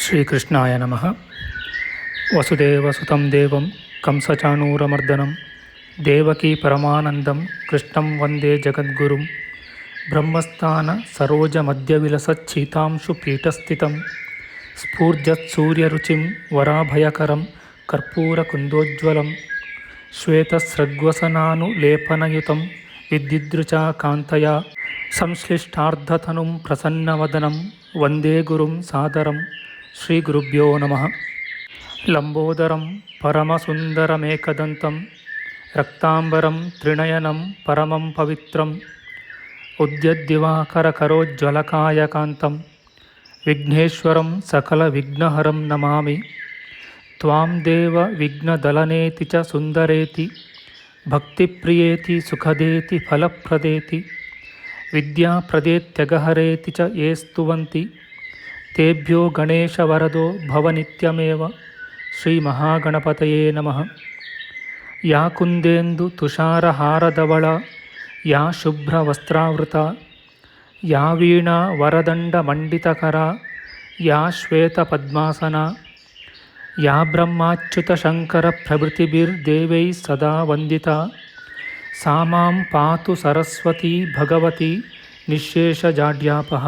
ಶ್ರೀಕೃಷ್ಣಾಯ ನಮಃ. ವಸುದೇವಸುತಂ ದೇವಂ ಕಂಸಚಾಣೂರಮರ್ದನಂ ದೇವಕೀ ಪರಮಾನಂದಂ ಕೃಷ್ಣಂ ವಂದೇ ಜಗದ್ಗುರುಂ. ಬ್ರಹ್ಮಸ್ಥಾನ ಸರೋಜಮಧ್ಯವಿಲಸಚ್ಛೀತಾಂಶು ಪೀಠಸ್ಥಿತಂ ಸ್ಫೂರ್ಜತ್ಸೂರ್ಯರುಚಿಂ ವರಾಭಯಕರಂ ಕರ್ಪೂರಕುಂದೋಜ್ವಲಂ ಶ್ವೇತಸ್ರಗ್ವಸನಾನುಲೇಪನಯುತಂ ವಿದ್ಯುದೃಚಾ ಕಾಂತಯಾ ಸಂಶ್ಲಿಷ್ಟಾರ್ಧತನುಂ ಪ್ರಸನ್ನವದನಂ ವಂದೇ ಗುರುಂ ಸಾದರಂ. ಶ್ರೀ ಗುರುಭ್ಯೋ ನಮಃ. ಲಂಬೋದರಂ ಪರಮಸುಂದರಮೇಕದಂತಂ ರಕ್ತಾಂಬರಂ ತ್ರಿನಯನಂ ಪರಮಂ ಪವಿತ್ರಂ ಉದ್ಯದ್ದಿವಾಕರಕರೋಜ್ವಲಕಾಯಕಾಂತಂ ವಿಘ್ನೇಶ್ವರಂ ಸಕಲವಿಘ್ನಹರಂ ನಮಾಮಿ. ತ್ವಾಂ ದೇವ ವಿಘ್ನದಲನೇತಿ ಚ ಸುಂದರೇತಿ ಭಕ್ತಿಪ್ರಿಯೇತಿ ಸುಖದೇತಿ ಫಲಪ್ರದೇತಿ ವಿದ್ಯಾಪ್ರದೇತ್ಯಗಹರೇತಿ ಚ ಯೇ ಸ್ತುವಂತಿ ತೇಭ್ಯೋ ಗಣೇಶವರದೋ ಭವನಿತ್ಯಮೇವ. ಶ್ರೀ ಮಹಾಗಣಪತಯೇ ನಮಃ. ಯಾ ಕುಂದೇಂದು ತುಷಾರಹಾರಧವಳ ಯಾ ಶುಭ್ರವಸ್ತ್ರಾವೃತ ಯಾ ವೀಣಾ ವರದಂಡಮಂಡಿತಕರ ಯಾ ಶ್ವೇತಪದ್ಮಾಸನ ಯಾ ಬ್ರಹ್ಮಾಚ್ಯುತಶಂಕರಪ್ರಭೃತಿಭಿರ್ದೇವೈಃ ಸದಾ ವಂದಿತಾ ಸಾ ಮಾಂ ಪಾತು ಸರಸ್ವತೀ ಭಗವತಿ ನಿಶ್ಶೇಷಜಾಡ್ಯಾಪಃ.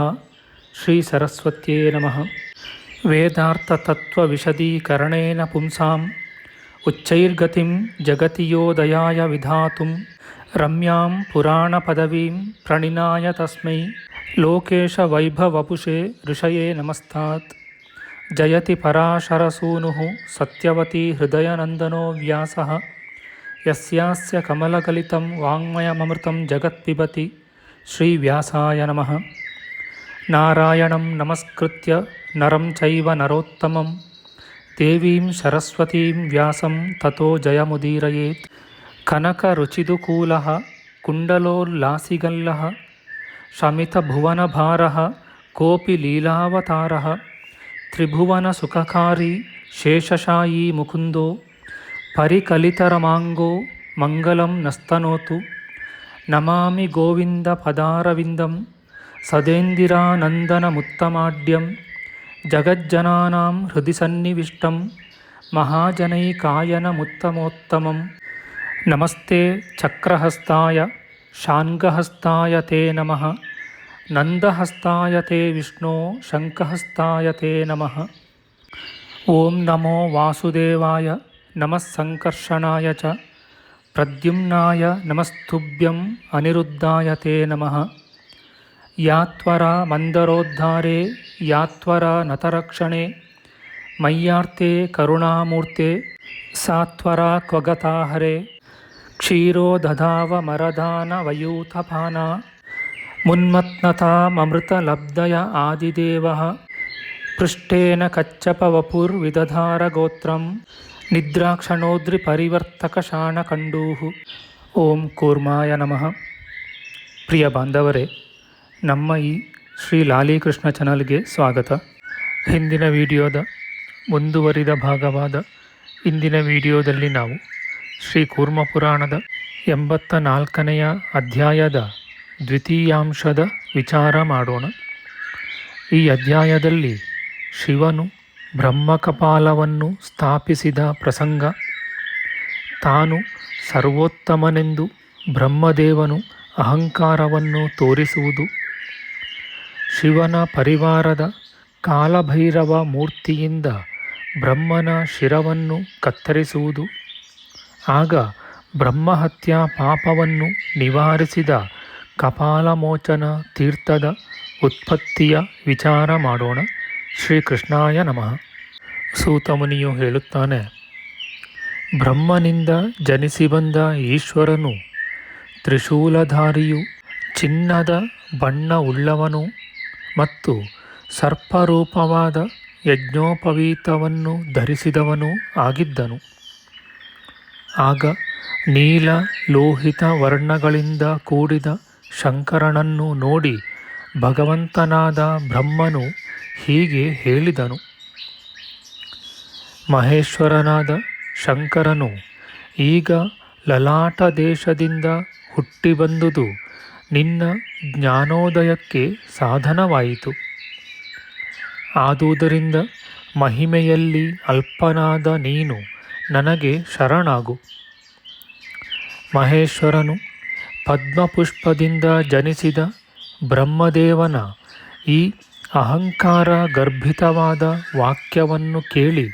ಶ್ರೀ ಸರಸ್ವತ್ಯೇ ನಮಃ. ವೇದಾರ್ಥತತ್ವವಿಶದೀಕರಣೇನ ಪುಂಸಾಂ ಉಚ್ಚೈರ್ಗತಿಂ ಜಗತಿ ಯೋ ದಯಾಯ ವಿಧಾತುಂ ರಮ್ಯಾಂ ಪುರಾಣಪದವೀಂ ಪ್ರಣಿನಾಯ ತಸ್ಮೈ ಲೋಕೇಶವೈಭವಪುಷೇ ಋಷಯೇ ನಮಸ್ತಾತ್. ಜಯತಿ ಪರಾಶರಸೂನುಃ ಸತ್ಯವತಿ ಹೃದಯನಂದನೋ ವ್ಯಾಸಃ ಯಸ್ಯಾಸ್ಯ ಕಮಲಕಲಿತಂ ವಾङ्ಮಯಮೃತಂ ಜಗತ್ಪಿಬತಿ. ಶ್ರೀವ್ಯಾಸಾಯ ನಮಃ. ನಾರಾಯಣಂ ನಮಸ್ಕೃತ್ಯ ನರಂ ಚೈವ ನರೋತ್ತಮಂ ದೇವೀಂ ಸರಸ್ವತೀಂ ವ್ಯಾಸಂ ತತೋ ಜಯಮುದೀರಯೇತ್. ಕನಕರುಚಿದುಕೂಲಃ ಕುಂಡಲೋಲ್ಲಾಸಿಗಲ್ಲಃ ಶಮಿತಭುವನಭಾರಃ ಕೋಪಿ ಲೀಲಾವತಾರಃ ತ್ರಿಭುವನಸುಖಕಾರಿ ಶೇಷಶಾಯೀ ಮುಕುಂದೋ ಪರಿಕಲಿತರಮಾಂಗೋ ಮಂಗಲಂ ನಸ್ತನೋತು. ನಮಾಮಿ ಗೋವಿಂದ ಪದಾರವಿಂದಂ ಸದೇಂದಿರಾನಂದನಮುತ್ತಮಾಡ್ಯಂ ಜಗಜ್ಜನಾನಾಂ ಹೃದಿ ಸನ್ನಿವಿಷ್ಟಂ ಮಹಾಜನೈಕಾಯನಮುತ್ತಮೋತ್ತಮಂ. ನಮಸ್ತೆ ಚಕ್ರಹಸ್ತಾಯ ಶಾನ್ಗಹಸ್ತಾಯ ತೇ ನಮಃ. ನಂದಹಸ್ತಾಯ ತೇ ವಿಷ್ಣೋ ಶಂಖಹಸ್ತಾಯ ತೇ ನಮಃ. ಓಂ ನಮೋ ವಾಸುದೇವಾಯ ನಮಃ ಸಂಕರ್ಷಣಾಯ ಚ ಪ್ರದ್ಯುಮ್ನಾಯ ನಮಸ್ತುಭ್ಯಂ ಅನಿರುದ್ಧಾಯ ತೇ ನಮಃ. ಯಾತ್ವರ ಮಂದರೋದ್ಧಾರೆ ಯಾತ್ವರ ನತರಕ್ಷಣೆ ಮಯ್ಯಾರ್ತೆ ಕರುಣಾಮೂರ್ತೆ ಸಾತ್ವರ ಕ್ವಗತಾಹರೆ ಕ್ಷೀರೋ ದಧಾವ ಮರದಾನ ವಯೂಥಪಾನ ಮುನ್ಮತ್ನತಾಮೃತಲಬ್ಧಯ ಆದಿದೇವಃ ಪೃಷ್ಟೇನ ಕಚ್ಚಪವಪುರ್ವಿದಧಾರ ಗೋತ್ರಂ ನಿದ್ರಾಕ್ಷಣೋದ್ರಿ ಪರಿವರ್ತಕ ಶಾಣಕಂಡೂಃ. ಓಂ ಕೂರ್ಮಾಯ ನಮಃ. ಪ್ರಿಯ ಬಾಂಧವರೇ, ನಮ್ಮ ಈ ಶ್ರೀ ಲಾಲೀಕೃಷ್ಣ ಚಾನಲ್ಗೆ ಸ್ವಾಗತ. ಹಿಂದಿನ ವಿಡಿಯೋದ ಮುಂದುವರಿದ ಭಾಗವಾದ ಇಂದಿನ ವಿಡಿಯೋದಲ್ಲಿ ನಾವು ಶ್ರೀ ಕೂರ್ಮ ಪುರಾಣದ 84ನೆಯ ಅಧ್ಯಾಯದ ದ್ವಿತೀಯಾಂಶದ ವಿಚಾರ ಮಾಡೋಣ. ಈ ಅಧ್ಯಾಯದಲ್ಲಿ ಶಿವನು ಬ್ರಹ್ಮಕಪಾಲವನ್ನು ಸ್ಥಾಪಿಸಿದ ಪ್ರಸಂಗ, ತಾನು ಸರ್ವೋತ್ತಮನೆಂದು ಬ್ರಹ್ಮದೇವನು ಅಹಂಕಾರವನ್ನು ತೋರಿಸುವುದು, ಶಿವನ ಪರಿವಾರದ ಕಾಲಭೈರವ ಮೂರ್ತಿಯಿಂದ ಬ್ರಹ್ಮನ ಶಿರವನ್ನು ಕತ್ತರಿಸುವುದು, ಆಗ ಬ್ರಹ್ಮಹತ್ಯಾ ಪಾಪವನ್ನು ನಿವಾರಿಸಿದ ಕಪಾಲಮೋಚನ ತೀರ್ಥದ ಉತ್ಪತ್ತಿಯ ವಿಚಾರ ಮಾಡೋಣ. ಶ್ರೀಕೃಷ್ಣಾಯ ನಮಃ. ಸೂತಮುನಿಯು ಹೇಳುತ್ತಾನೆ, ಬ್ರಹ್ಮನಿಂದ ಜನಿಸಿ ಬಂದ ಈಶ್ವರನು ತ್ರಿಶೂಲಧಾರಿಯು, ಚಿನ್ನದ ಬಣ್ಣ ಉಳ್ಳವನು ಮತ್ತು ಸರ್ಪರೂಪವಾದ ಯಜ್ಞೋಪವೀತವನ್ನು ಧರಿಸಿದವನೂ ಆಗಿದ್ದನು. ಆಗ ನೀಲ ಲೋಹಿತ ವರ್ಣಗಳಿಂದ ಕೂಡಿದ ಶಂಕರನನ್ನು ನೋಡಿ ಭಗವಂತನಾದ ಬ್ರಹ್ಮನು ಹೀಗೆ ಹೇಳಿದನು. ಮಹೇಶ್ವರನಾದ ಶಂಕರನು ಈಗ ಲಲಾಟ ದೇಶದಿಂದ ಹುಟ್ಟಿ ಬಂದುದು ನಿನ್ನ ಜ್ಞಾನೋದಯಕ್ಕೆ ಸಾಧನವಾಯಿತು. ಆದುದರಿಂದ ಮಹಿಮೆಯಲ್ಲಿ ಅಲ್ಪನಾದ ನೀನು ನನಗೆ ಶರಣಾಗು. ಮಹೇಶ್ವರನು ಪದ್ಮಪುಷ್ಪದಿಂದ ಜನಿಸಿದ ಬ್ರಹ್ಮದೇವನ ಈ ಅಹಂಕಾರ ಗರ್ಭಿತವಾದ ವಾಕ್ಯವನ್ನು ಕೇಳಿ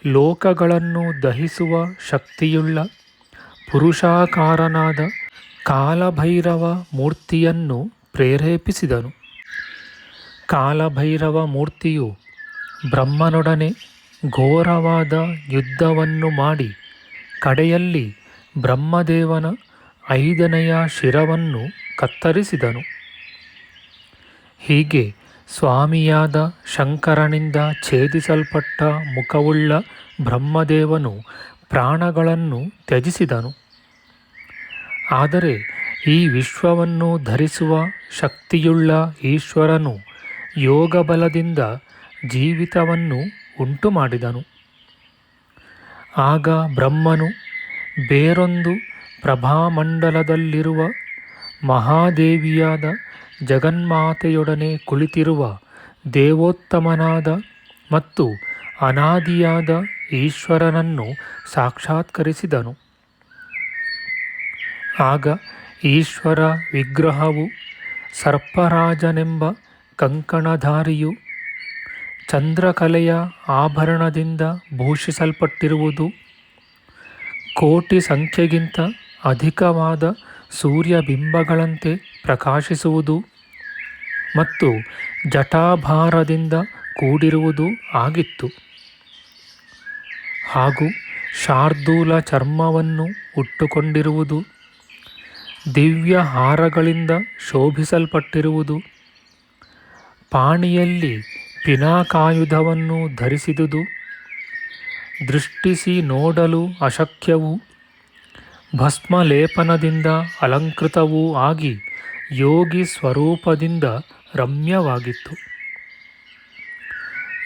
ಲೋಕಗಳನ್ನು ದಹಿಸುವ ಶಕ್ತಿಯುಳ್ಳ ಪುರುಷಾಕಾರನಾದ ಕಾಲಭೈರವ ಮೂರ್ತಿಯನ್ನು ಪ್ರೇರೇಪಿಸಿದನು. ಕಾಲಭೈರವ ಮೂರ್ತಿಯು ಬ್ರಹ್ಮನೊಡನೆ ಘೋರವಾದ ಯುದ್ಧವನ್ನು ಮಾಡಿ ಕಡೆಯಲ್ಲಿ ಬ್ರಹ್ಮದೇವನ 5ನೆಯ ಶಿರವನ್ನು ಕತ್ತರಿಸಿದನು. ಹೀಗೆ ಸ್ವಾಮಿಯಾದ ಶಂಕರನಿಂದ ಛೇದಿಸಲ್ಪಟ್ಟ ಮುಖವುಳ್ಳ ಬ್ರಹ್ಮದೇವನು ಪ್ರಾಣಗಳನ್ನು ತ್ಯಜಿಸಿದನು. ಆದರೆ ಈ ವಿಶ್ವವನ್ನು ಧರಿಸುವ ಶಕ್ತಿಯುಳ್ಳ ಈಶ್ವರನು ಯೋಗಬಲದಿಂದ ಜೀವಿತವನ್ನು ಉಂಟುಮಾಡಿದನು. ಆಗ ಬ್ರಹ್ಮನು ಬೇರೊಂದು ಪ್ರಭಾಮಂಡಲದಲ್ಲಿರುವ ಮಹಾದೇವಿಯಾದ ಜಗನ್ಮಾತೆಯೊಡನೆ ಕುಳಿತಿರುವ ದೇವೋತ್ತಮನಾದ ಮತ್ತು ಅನಾದಿಯಾದ ಈಶ್ವರನನ್ನು ಸಾಕ್ಷಾತ್ಕರಿಸಿದನು. ಆಗ ಈಶ್ವರ ವಿಗ್ರಹವು ಸರ್ಪರಾಜನೆಂಬ ಕಂಕಣಧಾರಿಯು ಚಂದ್ರಕಲೆಯ ಆಭರಣದಿಂದ ಭೂಷಿಸಲ್ಪಟ್ಟಿರುವುದು, ಕೋಟಿ ಸಂಖ್ಯೆಗಿಂತ ಅಧಿಕವಾದ ಸೂರ್ಯಬಿಂಬಗಳಂತೆ ಪ್ರಕಾಶಿಸುವುದು ಮತ್ತು ಜಟಾಭಾರದಿಂದ ಕೂಡಿರುವುದು ಆಗಿತ್ತು. ಹಾಗೂ ಶಾರ್ದೂಲ ಚರ್ಮವನ್ನು ಉಟ್ಟುಕೊಂಡಿರುವುದು, ದಿವ್ಯ ಹಾರಗಳಿಂದ ಶೋಭಿಸಲ್ಪಟ್ಟಿರುವುದು, ಪಾಣಿಯಲ್ಲಿ ಪಿನಾಕಾಯುಧವನ್ನು ಧರಿಸಿದುದು, ದೃಷ್ಟಿಸಿ ನೋಡಲು ಅಶಕ್ಯವೂ ಭಸ್ಮಲೇಪನದಿಂದ ಅಲಂಕೃತವೂ ಆಗಿ ಯೋಗಿ ಸ್ವರೂಪದಿಂದ ರಮ್ಯವಾಗಿತ್ತು.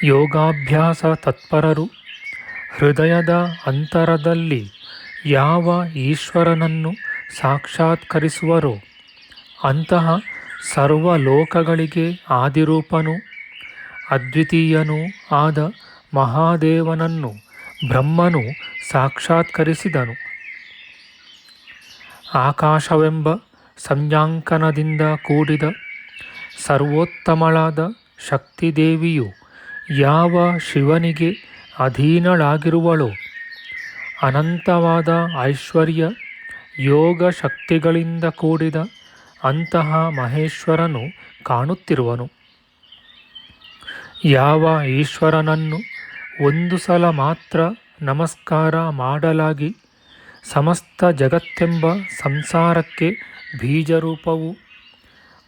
ಯೋಗಾಭ್ಯಾಸ ತತ್ಪರರು ಹೃದಯದ ಅಂತರದಲ್ಲಿ ಯಾವ ಈಶ್ವರನನ್ನು ಸಾಕ್ಷಾತ್ಕರಿಸುವರೋ ಅಂತಹ ಸರ್ವಲೋಕಗಳಿಗೆ ಆದಿರೂಪನೂ ಅದ್ವಿತೀಯನೂ ಆದ ಮಹಾದೇವನನ್ನು ಬ್ರಹ್ಮನು ಸಾಕ್ಷಾತ್ಕರಿಸಿದನು. ಆಕಾಶವೆಂಬ ಸಂಜ್ಞಾಂಕನದಿಂದ ಕೂಡಿದ ಸರ್ವೋತ್ತಮಳಾದ ಶಕ್ತಿದೇವಿಯು ಯಾವ ಶಿವನಿಗೆ ಅಧೀನಳಾಗಿರುವಳೋ ಅನಂತವಾದ ಐಶ್ವರ್ಯ ಯೋಗ ಶಕ್ತಿಗಳಿಂದ ಕೂಡಿದ ಅಂತಹ ಮಹೇಶ್ವರನು ಕಾಣುತ್ತಿರುವನು. ಯಾವ ಈಶ್ವರನನ್ನು ಒಂದು ಸಲ ಮಾತ್ರ ನಮಸ್ಕಾರ ಮಾಡಲಾಗಿ ಸಮಸ್ತ ಜಗತ್ತೆಂಬ ಸಂಸಾರಕ್ಕೆ ಬೀಜರೂಪವೂ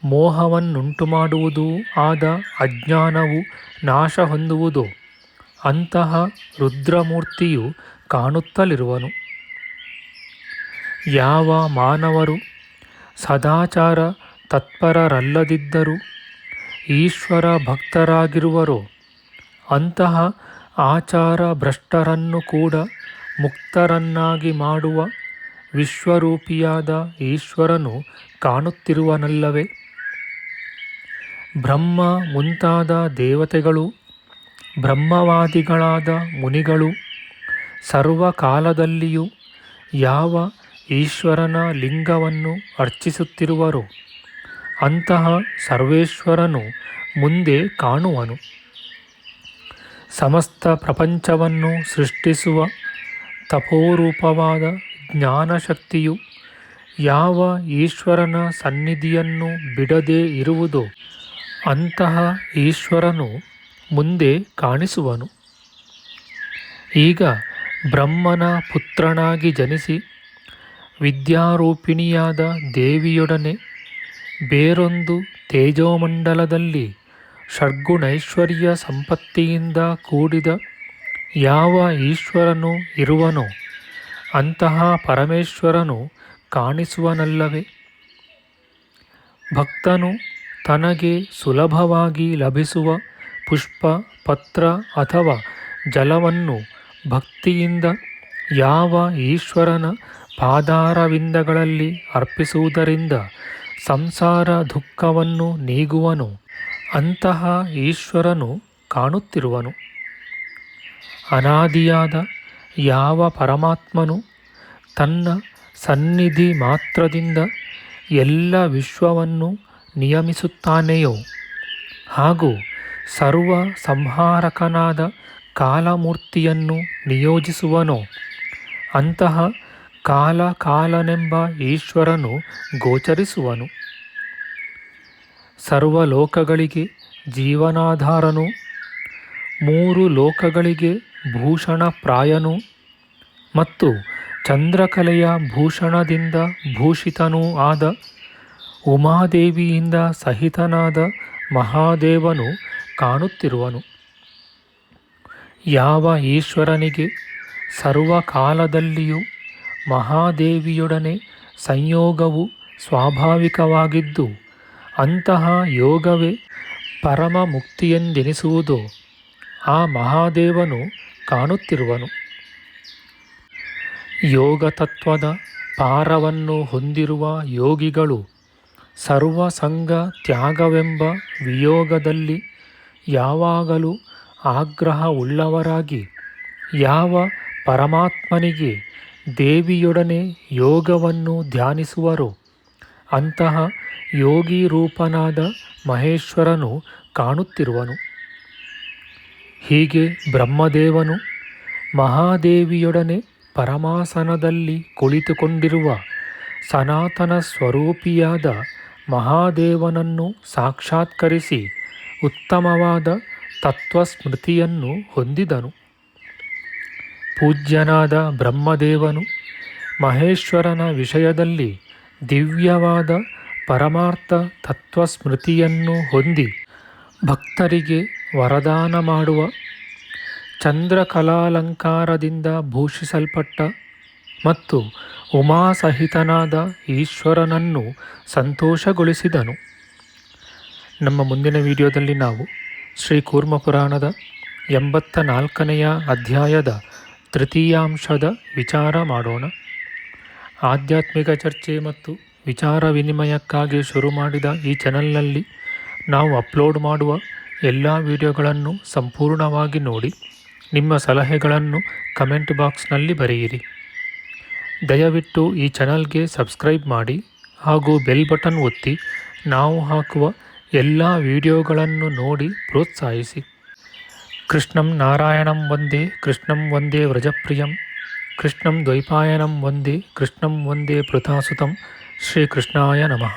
ಮೋಹವನ್ನುಂಟುಮಾಡುವುದೂ ಆದ ಅಜ್ಞಾನವು ನಾಶ ಹೊಂದುವುದೋ ಅಂತಹ ರುದ್ರಮೂರ್ತಿಯು ಕಾಣುತ್ತಲಿರುವನು. ಯಾವ ಮಾನವರು ಸದಾಚಾರ ತತ್ಪರರಲ್ಲದಿದ್ದರೂ ಈಶ್ವರ ಭಕ್ತರಾಗಿರುವರೋ ಅಂತಹ ಆಚಾರ ಭ್ರಷ್ಟರನ್ನು ಕೂಡ ಮುಕ್ತರನ್ನಾಗಿ ಮಾಡುವ ವಿಶ್ವರೂಪಿಯಾದ ಈಶ್ವರನು ಕಾಣುತ್ತಿರುವನಲ್ಲವೇ? ಬ್ರಹ್ಮ ಮುಂತಾದ ದೇವತೆಗಳು, ಬ್ರಹ್ಮವಾದಿಗಳಾದ ಮುನಿಗಳು ಸರ್ವಕಾಲದಲ್ಲಿಯೂ ಯಾವ ಈಶ್ವರನ ಲಿಂಗವನ್ನು ಅರ್ಚಿಸುತ್ತಿರುವರೋ ಅಂತಹ ಸರ್ವೇಶ್ವರನು ಮುಂದೆ ಕಾಣುವನು. ಸಮಸ್ತ ಪ್ರಪಂಚವನ್ನು ಸೃಷ್ಟಿಸುವ ತಪೋರೂಪವಾದ ಜ್ಞಾನಶಕ್ತಿಯು ಯಾವ ಈಶ್ವರನ ಸನ್ನಿಧಿಯನ್ನು ಬಿಡದೇ ಇರುವುದೋ ಅಂತಹ ಈಶ್ವರನು ಮುಂದೆ ಕಾಣಿಸುವನು. ಈಗ ಬ್ರಹ್ಮನ ಪುತ್ರನಾಗಿ ಜನಿಸಿ ವಿದ್ಯಾರೂಪಿಣಿಯಾದ ದೇವಿಯೊಡನೆ ಬೇರೊಂದು ತೇಜೋಮಂಡಲದಲ್ಲಿ ಷಡ್ಗುಣೈಶ್ವರ್ಯ ಸಂಪತ್ತಿಯಿಂದ ಕೂಡಿದ ಯಾವ ಈಶ್ವರನು ಇರುವನೋ ಅಂತಹ ಪರಮೇಶ್ವರನು ಕಾಣಿಸುವನಲ್ಲವೇ? ಭಕ್ತನು ತನಗೆ ಸುಲಭವಾಗಿ ಲಭಿಸುವ ಪುಷ್ಪ, ಪತ್ರ ಅಥವಾ ಜಲವನ್ನು ಭಕ್ತಿಯಿಂದ ಯಾವ ಈಶ್ವರನ ಪಾದಾರವಿಂದಗಳಲ್ಲಿ ಅರ್ಪಿಸುವುದರಿಂದ ಸಂಸಾರ ದುಃಖವನ್ನು ನೀಗುವನೋ ಅಂತಹ ಈಶ್ವರನು ಕಾಣುತ್ತಿರುವನು. ಅನಾದಿಯಾದ ಯಾವ ಪರಮಾತ್ಮನು ತನ್ನ ಸನ್ನಿಧಿ ಮಾತ್ರದಿಂದ ಎಲ್ಲ ವಿಶ್ವವನ್ನು ನಿಯಮಿಸುತ್ತಾನೆಯೋ ಹಾಗೂ ಸರ್ವ ಸಂಹಾರಕನಾದ ಕಾಲಮೂರ್ತಿಯನ್ನು ನಿಯೋಜಿಸುವನೋ ಅಂತಹ ಕಾಲನೆಂಬ ಈಶ್ವರನು ಗೋಚರಿಸುವನು. ಸರ್ವಲೋಕಗಳಿಗೆ ಜೀವನಾಧಾರನು, ಮೂರು ಲೋಕಗಳಿಗೆ ಭೂಷಣಪ್ರಾಯನು ಮತ್ತು ಚಂದ್ರಕಲೆಯ ಭೂಷಣದಿಂದ ಭೂಷಿತನೂ ಆದ ಉಮಾದೇವಿಯಿಂದ ಸಹಿತನಾದ ಮಹಾದೇವನು ಕಾಣುತ್ತಿರುವನು. ಯಾವ ಈಶ್ವರನಿಗೆ ಸರ್ವಕಾಲದಲ್ಲಿಯೂ ಮಹಾದೇವಿಯೊಡನೆ ಸಂಯೋಗವು ಸ್ವಾಭಾವಿಕವಾಗಿದ್ದು ಅಂತಹ ಯೋಗವೇ ಪರಮ ಮುಕ್ತಿಯೆಂದೆನಿಸುವುದೋ ಆ ಮಹಾದೇವನು ಕಾಣುತ್ತಿರುವನು. ಯೋಗತತ್ವದ ಪಾರವನ್ನು ಹೊಂದಿರುವ ಯೋಗಿಗಳು ಸರ್ವಸಂಗ ತ್ಯಾಗವೆಂಬ ವಿಯೋಗದಲ್ಲಿ ಯಾವಾಗಲೂ ಆಗ್ರಹವುಳ್ಳವರಾಗಿ ಯಾವ ಪರಮಾತ್ಮನಿಗೆ ದೇವಿಯೊಡನೆ ಯೋಗವನ್ನು ಧ್ಯಾನಿಸುವರೋ ಅಂತಹ ಯೋಗಿ ರೂಪನಾದ ಮಹೇಶ್ವರನು ಕಾಣುತ್ತಿರುವನು. ಹೀಗೆ ಬ್ರಹ್ಮದೇವನು ಮಹಾದೇವಿಯೊಡನೆ ಪರಮಾಸನದಲ್ಲಿ ಕುಳಿತುಕೊಂಡಿರುವ ಸನಾತನ ಸ್ವರೂಪಿಯಾದ ಮಹಾದೇವನನ್ನು ಸಾಕ್ಷಾತ್ಕರಿಸಿ ಉತ್ತಮವಾದ ತತ್ವಸ್ಮೃತಿಯನ್ನು ಹೊಂದಿದನು. ಪೂಜ್ಯನಾದ ಬ್ರಹ್ಮದೇವನು ಮಹೇಶ್ವರನ ವಿಷಯದಲ್ಲಿ ದಿವ್ಯವಾದ ಪರಮಾರ್ಥ ತತ್ವಸ್ಮೃತಿಯನ್ನು ಹೊಂದಿ ಭಕ್ತರಿಗೆ ವರದಾನ ಮಾಡುವ ಚಂದ್ರಕಲಾಲಂಕಾರದಿಂದ ಭೂಷಿಸಲ್ಪಟ್ಟ ಮತ್ತು ಉಮಾಸಹಿತನಾದ ಈಶ್ವರನನ್ನು ಸಂತೋಷಗೊಳಿಸಿದನು. ನಮ್ಮ ಮುಂದಿನ ವಿಡಿಯೋದಲ್ಲಿ ನಾವು ಶ್ರೀ ಕೂರ್ಮ ಪುರಾಣದ 84ನೇ ಅಧ್ಯಾಯದ ತೃತೀಯಾಂಶದ ವಿಚಾರ ಮಾಡೋಣ. ಆಧ್ಯಾತ್ಮಿಕ ಚರ್ಚೆ ಮತ್ತು ವಿಚಾರ ವಿನಿಮಯಕ್ಕಾಗಿ ಶುರು ಮಾಡಿದ ಈ ಚಾನಲ್ನಲ್ಲಿ ನಾವು ಅಪ್ಲೋಡ್ ಮಾಡುವ ಎಲ್ಲ ವಿಡಿಯೋಗಳನ್ನು ಸಂಪೂರ್ಣವಾಗಿ ನೋಡಿ ನಿಮ್ಮ ಸಲಹೆಗಳನ್ನು ಕಮೆಂಟ್ ಬಾಕ್ಸ್ನಲ್ಲಿ ಬರೆಯಿರಿ. ದಯವಿಟ್ಟು ಈ ಚಾನಲ್ಗೆ ಸಬ್ಸ್ಕ್ರೈಬ್ ಮಾಡಿ ಹಾಗೂ ಬೆಲ್ ಬಟನ್ ಒತ್ತಿ ನಾವು ಹಾಕುವ ಎಲ್ಲ ವಿಡಿಯೋಗಳನ್ನು ನೋಡಿ ಪ್ರೋತ್ಸಾಹಿಸಿ. ಕೃಷ್ಣಂ ನಾರಾಯಣಂ ವಂದೇ ಕೃಷ್ಣಂ ವಂದೇ ವ್ರಜಪ್ರಿಯಂ ಕೃಷ್ಣಂ ದ್ವೈಪಾಯನಂ ವಂದೇ ಕೃಷ್ಣಂ ವಂದೇ ಪೃಥಾಸುತಂ. ಶ್ರೀಕೃಷ್ಣಾಯ ನಮಃ.